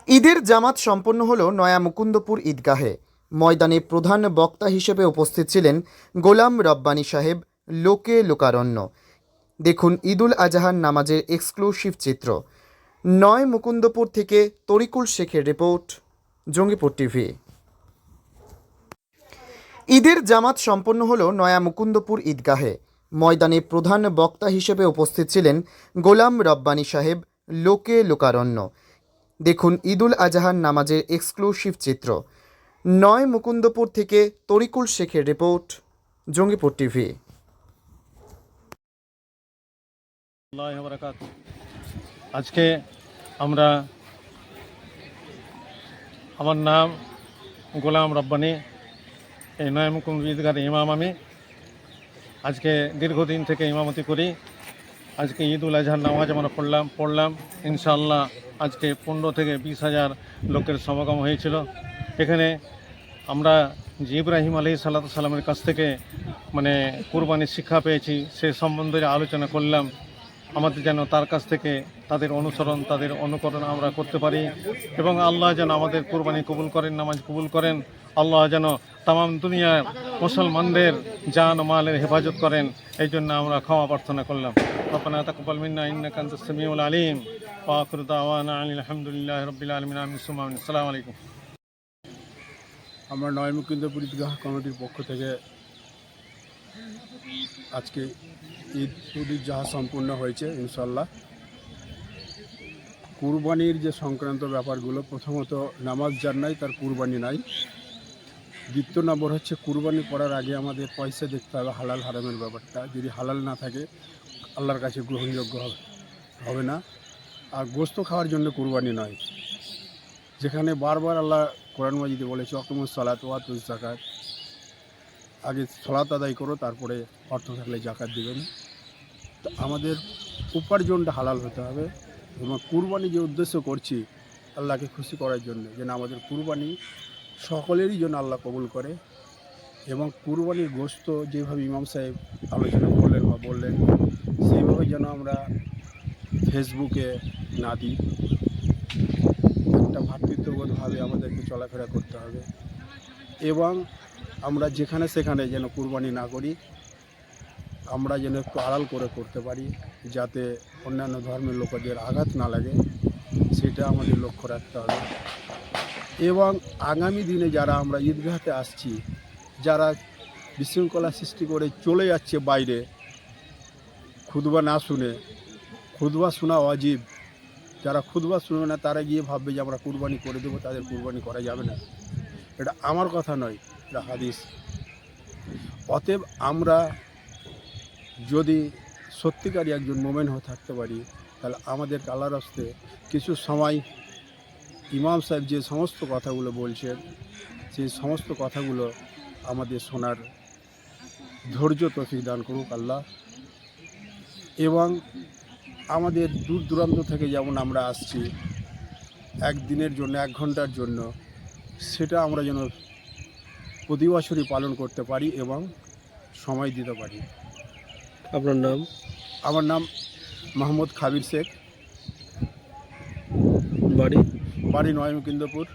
ঈদের জামাত সম্পন্ন হলো নয়া মুকুন্দপুর ঈদগাহে। ময়দানে প্রধান বক্তা হিসেবে উপস্থিত ছিলেন গোলাম রব্বানী সাহেব। লোকে লোকারণ্য। দেখুন ঈদুল আজহার নামাজের এক্সক্লুসিভ চিত্র। নয় মুকুন্দপুর থেকে তরিকুল শেখের রিপোর্ট, জঙ্গিপুর টিভি। ঈদের জামাত সম্পন্ন হলো নয়া মুকুন্দপুর ঈদগাহে। ময়দানে প্রধান বক্তা হিসেবে উপস্থিত ছিলেন গোলাম রব্বানী সাহেব। লোকে লোকারণ্য। দেখুন ঈদুল আজহার নামাজের এক্সক্লুসিভ চিত্র। নয় মুকুন্দপুর থেকে তরিকুল শেখের রিপোর্ট, জঙ্গিপুর টিভি। আজকে আমরা আমার নাম গোলাম রব্বানী, এই নয় মুকুন্দ ঈদগার ইমাম। আমি আজকে দীর্ঘদিন থেকে ইমামতি করি। আজকে ঈদুল আজহার নামাজ আমরা পড়লাম ইনশাআল্লাহ। আজকে 15 থেকে 20,000 লোকের সমাগম হয়েছিল। এখানে আমরা যে ইব্রাহিম আলাইহিসসালামের কাছ থেকে কুরবানির শিক্ষা পেয়েছি সে সম্বন্ধে আলোচনা করলাম। আমাদের যেন তার কাছ থেকে তাদের অনুসরণ, তাদের অনুকরণ আমরা করতে পারি এবং আল্লাহ যেন আমাদের কুরবানি কবুল করেন, নামাজ কবুল করেন। আল্লাহ যেন তামাম দুনিয়ার মুসলমানদের জান ও মালের হেফাজত করেন, এই জন্য আমরা ক্ষমা প্রার্থনা করলাম। রব্বানা তাকাব্বাল মিন্না ইন্নাকা আনতাস সামিউল আলিম ওয়া আখিরু দাওয়ানা আনিল হামদুলিল্লাহি রাব্বিল আলামিন। আমিন সুম্মা আমিন। আসসালামু আলাইকুম। আমরা নয় মুকুন্দপুর ঈদগাহ কমিটির পক্ষ থেকে আজকে ঈদুল আজহা সম্পূর্ণ হয়েছে ইনশাআল্লাহ। কুরবানির যে সংক্রান্ত ব্যাপারগুলো, প্রথমত নামাজ যার নাই তার কুরবানি নাই। দ্বিতীয় নম্বর হচ্ছে কুরবানি করার আগে আমাদের পয়সা দেখতে হবে হালাল হারামের ব্যাপারটা। যদি হালাল না থাকে আল্লাহর কাছে গ্রহণযোগ্য হবে না। আর গোশত খাওয়ার জন্য কুরবানি নয়, যেখানে বারবার আল্লাহ কোরআন মাজিদে বলেছে অকিমুস সালাত ওয়া আতুজ যাকাত, আগে সালাত আদায় করো তারপরে অর্থ থাকলে যাকাত দিবেন। তো আমাদের উপার্জনটা হালাল হতে হবে এবং কুরবানি যে উদ্দেশ্য করছি আল্লাহকে খুশি করার জন্য, যেন আমাদের কুরবানি সকলেরই জন্য আল্লাহ কবুল করে। এবং কুরবানির গোশত যেভাবে ইমাম সাহেব আলোচনা করলেন বা বললেন সেইভাবে যেন আমরা ফেসবুকে না দিই। একটা ভ্রাতৃত্ববোধভাবে আমাদেরকে চলাফেরা করতে হবে এবং আমরা যেখানে সেখানে যেন কুরবানি না করি, আমরা যেন একটু আড়াল করে করতে পারি যাতে অন্যান্য ধর্মের লোকেদের আঘাত না লাগে, সেটা আমাদের লক্ষ্য রাখতে হবে। এবং আগামী দিনে যারা আমরা ঈদগাহতে আসছি, যারা বিশৃঙ্খলা সৃষ্টি করে চলে যাচ্ছে বাইরে খুতবা না শুনে, খুতবা শোনা ওয়াজিব, যারা খুতবা শুনবে না তারা গিয়ে ভাববে যে আমরা কুরবানি করে দেবো, তাদের কুরবানি করা যাবে না। এটা আমার কথা নয়, এটা হাদিস। অতএব আমরা যদি সত্যিকারই একজন মোমেন হয়ে থাকতে পারি তাহলে আমাদের আল্লাহর রাস্তে কিছু সময় ইমাম সাহেব যে সমস্ত কথাগুলো বলছেন সেই সমস্ত কথাগুলো আমাদের শোনার ধৈর্য তৌফিক দান করুক আল্লাহ। এবং আমাদের দূর দূরান্ত থেকে যেমন আমরা আসছি একদিনের জন্য, 1 ঘন্টার জন্য, সেটা আমরা যেন প্রতি বছরই পালন করতে পারি এবং সময় দিতে পারি। আপনার নাম? আমার নাম মোহাম্মদ খাবির শেখ, বাড়ি? বাড়ি নয় মুকুন্দপুর।